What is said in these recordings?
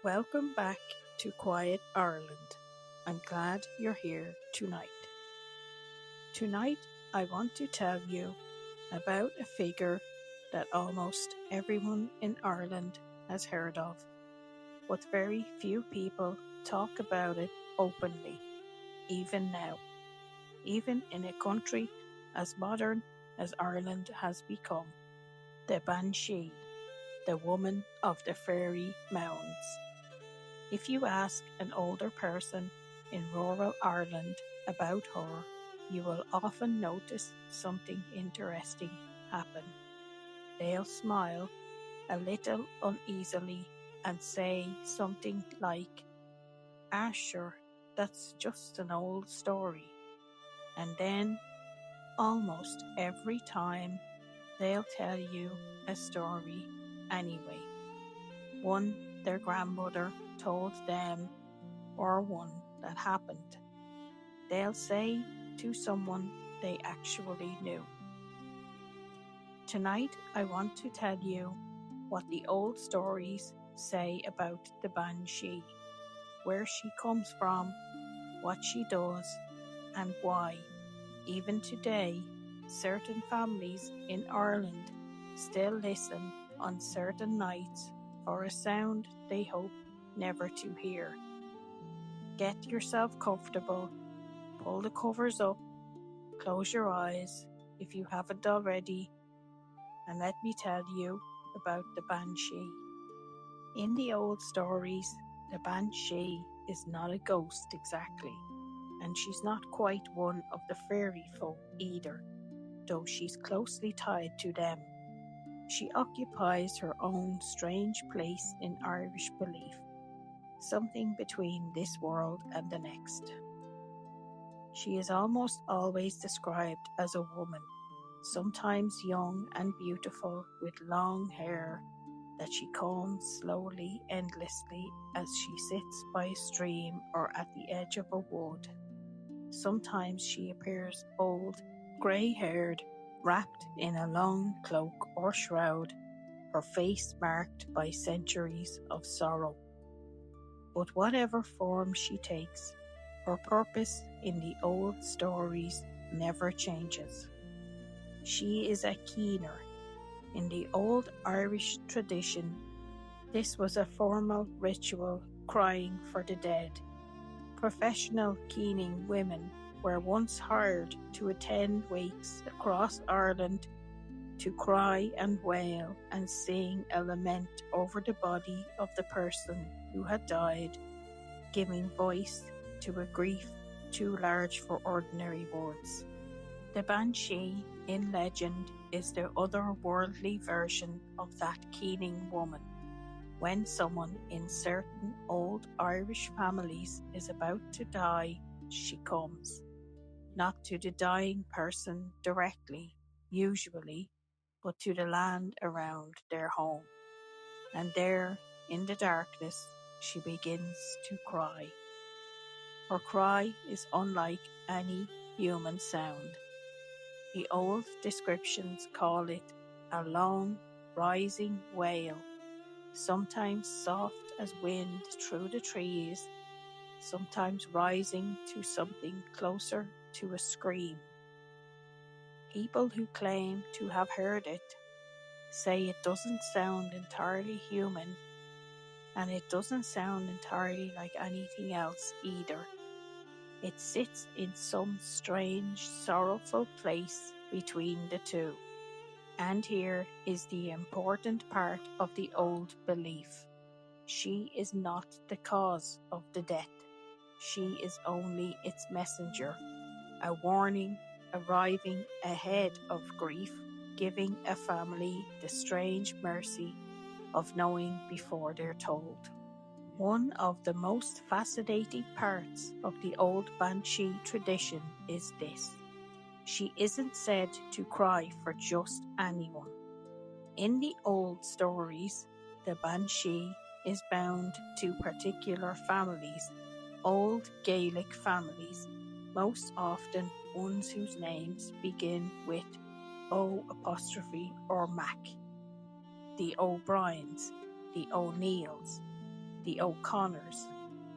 Welcome back to Quiet Ireland. I'm glad you're here tonight. Tonight, I want to tell you about a figure that almost everyone in Ireland has heard of, but very few people talk about it openly, even now, even in a country as modern as Ireland has become. The Banshee, the woman of the fairy mounds. If you ask an older person in rural Ireland about her, you will often notice something interesting happen. They'll smile a little uneasily and say something like, sure, that's just an old story. And then, almost every time, they'll tell you a story anyway. One their grandmother told them, or one that happened. They'll say to someone they actually knew. Tonight, I want to tell you what the old stories say about the Banshee, where she comes from, what she does, and why, even today, certain families in Ireland still listen on certain nights for a sound they hope never to hear. Get yourself comfortable, pull the covers up, close your eyes if you haven't already, and let me tell you about the Banshee. In the old stories, the Banshee is not a ghost exactly, and she's not quite one of the fairy folk either, though she's closely tied to them. She occupies her own strange place in Irish belief, something between this world and the next. She is almost always described as a woman, sometimes young and beautiful with long hair that she combs slowly, endlessly as she sits by a stream or at the edge of a wood. Sometimes she appears old, grey-haired, wrapped in a long cloak or shroud, her face marked by centuries of sorrow. But whatever form she takes, her purpose in the old stories never changes. She is a keener. In the old Irish tradition, this was a formal ritual crying for the dead. Professional keening women were once hired to attend wakes across Ireland to cry and wail and sing a lament over the body of the person who had died, giving voice to a grief too large for ordinary words. The Banshee, in legend, is the otherworldly version of that keening woman. When someone in certain old Irish families is about to die, she comes. Not to the dying person directly, usually, but to the land around their home. And there, in the darkness, she begins to cry. Her cry is unlike any human sound. The old descriptions call it a long, rising wail, sometimes soft as wind through the trees, sometimes rising to something closer to a scream. People who claim to have heard it say it doesn't sound entirely human, and it doesn't sound entirely like anything else either. It sits in some strange, sorrowful place between the two. And here is the important part of the old belief. She is not the cause of the death. She is only its messenger, a warning arriving ahead of grief, giving a family the strange mercy of knowing before they're told. One of the most fascinating parts of the old Banshee tradition is this. She isn't said to cry for just anyone. In the old stories, the Banshee is bound to particular families, old Gaelic families, most often ones whose names begin with O' or Mac. The O'Briens, the O'Neills, the O'Connors,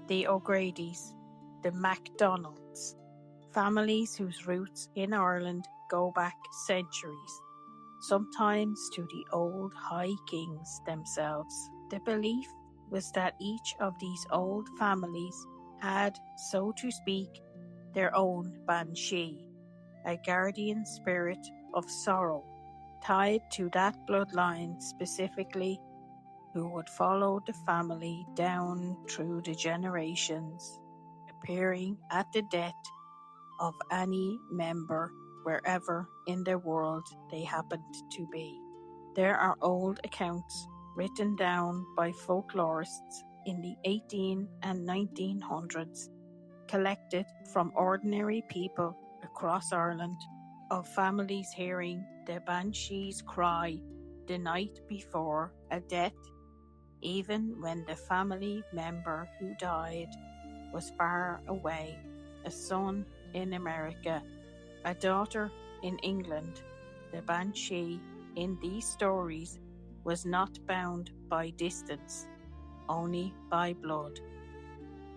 the O'Gradys, the MacDonalds, families whose roots in Ireland go back centuries, sometimes to the old High Kings themselves. The belief was that each of these old families had, so to speak, their own Banshee, a guardian spirit of sorrow, tied to that bloodline specifically, who would follow the family down through the generations, appearing at the death of any member wherever in the world they happened to be. There are old accounts written down by folklorists in the 18 and 1900s, collected from ordinary people across Ireland, of families hearing the Banshee's cry the night before a death, even when the family member who died was far away, a son in America, a daughter in England. The Banshee in these stories was not bound by distance, only by blood.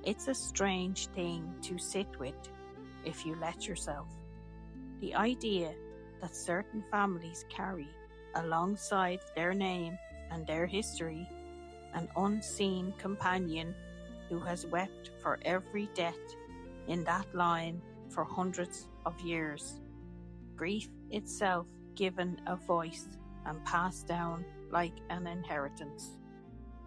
It's a strange thing to sit with if you let yourself. The idea that certain families carry alongside their name and their history an unseen companion who has wept for every death in that line for hundreds of years. Grief itself given a voice and passed down like an inheritance.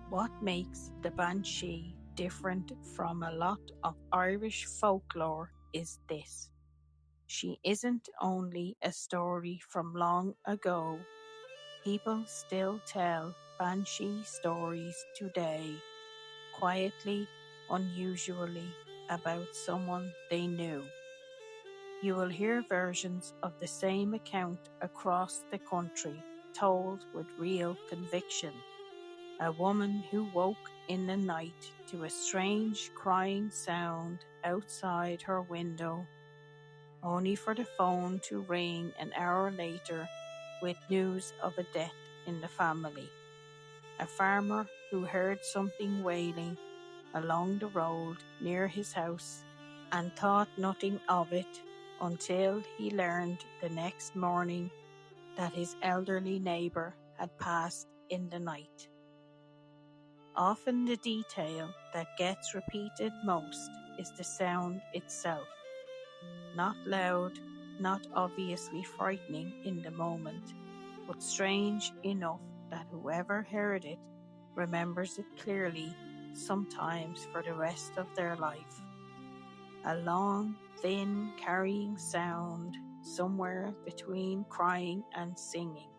What makes the Banshee different from a lot of Irish folklore is this. She isn't only a story from long ago. People still tell Banshee stories today, quietly, unusually, about someone they knew. You will hear versions of the same account across the country, told with real conviction. A woman who woke in the night to a strange crying sound outside her window, only for the phone to ring an hour later with news of a death in the family. A farmer who heard something wailing along the road near his house and thought nothing of it until he learned the next morning that his elderly neighbour had passed in the night. Often the detail that gets repeated most is the sound itself. Not loud, not obviously frightening in the moment, but strange enough that whoever heard it remembers it clearly, sometimes for the rest of their life. A long, thin, carrying sound somewhere between crying and singing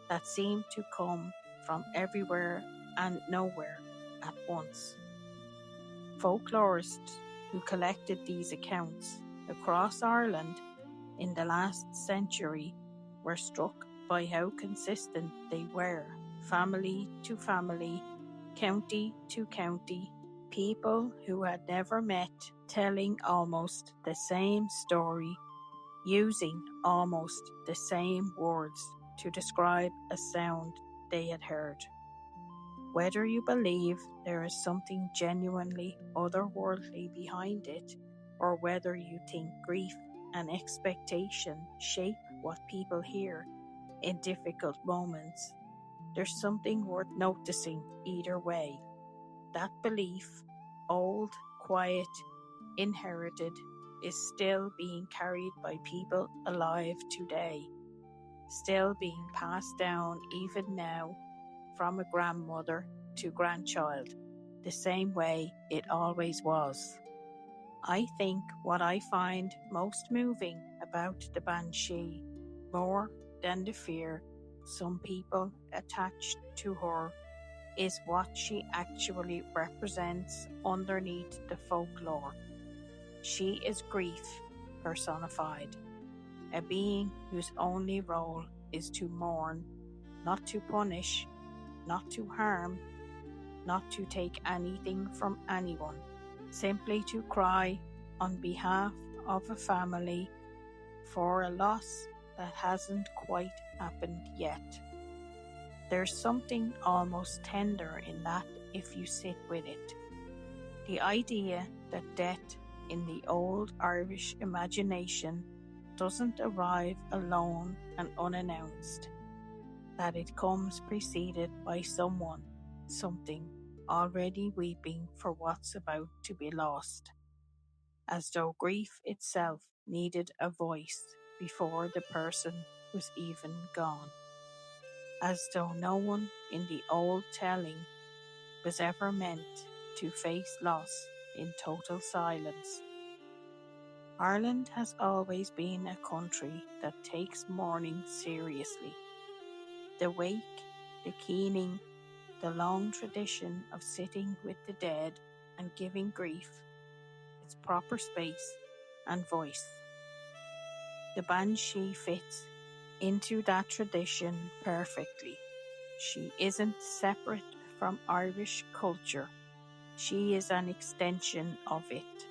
that seemed to come from everywhere and nowhere at once. Folklorists who collected these accounts across Ireland in the last century were struck by how consistent they were, family to family, county to county, people who had never met telling almost the same story, using almost the same words to describe a sound they had heard. Whether you believe there is something genuinely otherworldly behind it, or whether you think grief and expectation shape what people hear in difficult moments, there's something worth noticing either way. That belief, old, quiet, inherited, is still being carried by people alive today, still being passed down even now from a grandmother to grandchild, the same way it always was. I think what I find most moving about the Banshee, more than the fear some people attach to her, is what she actually represents underneath the folklore. She is grief personified, a being whose only role is to mourn, not to punish, not to harm, not to take anything from anyone, simply to cry on behalf of a family for a loss that hasn't quite happened yet. There's something almost tender in that if you sit with it. The idea that death in the old Irish imagination doesn't arrive alone and unannounced, that it comes preceded by someone, something, already weeping for what's about to be lost, as though grief itself needed a voice before the person was even gone, as though no one in the old telling was ever meant to face loss in total silence. Ireland has always been a country that takes mourning seriously. The wake, the keening, the long tradition of sitting with the dead and giving grief its proper space and voice. The Banshee fits into that tradition perfectly. She isn't separate from Irish culture. She is an extension of it,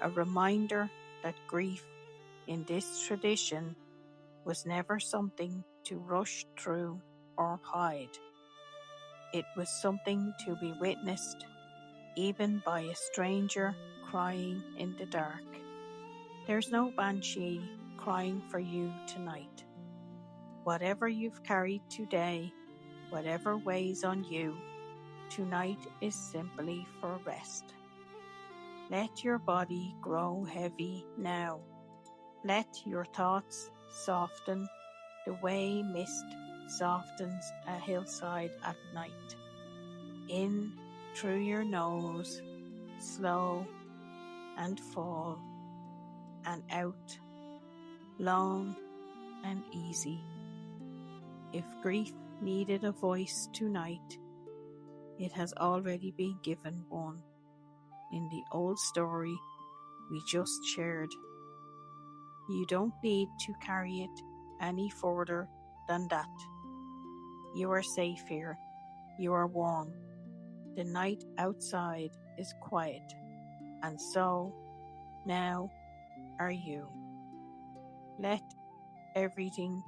a reminder that grief in this tradition was never something to rush through or hide. It was something to be witnessed, even by a stranger crying in the dark. There's no banshee crying for you tonight. Whatever you've carried today, whatever weighs on you, tonight is simply for rest. Let your body grow heavy now. Let your thoughts soften the way mist softens a hillside at night. In through your nose, slow and full, and out, long and easy. If grief needed a voice tonight, it has already been given one in the old story we just shared. You don't need to carry it any further than that. You are safe here. You are warm. The night outside is quiet, and so now are you. Let everything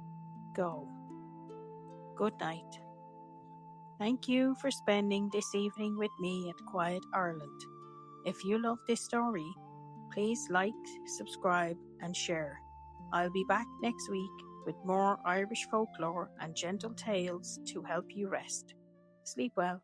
go. Good night. Thank you for spending this evening with me at Quiet Ireland. If you love this story, please like, subscribe and share. I'll be back next week with more Irish folklore and gentle tales to help you rest. Sleep well.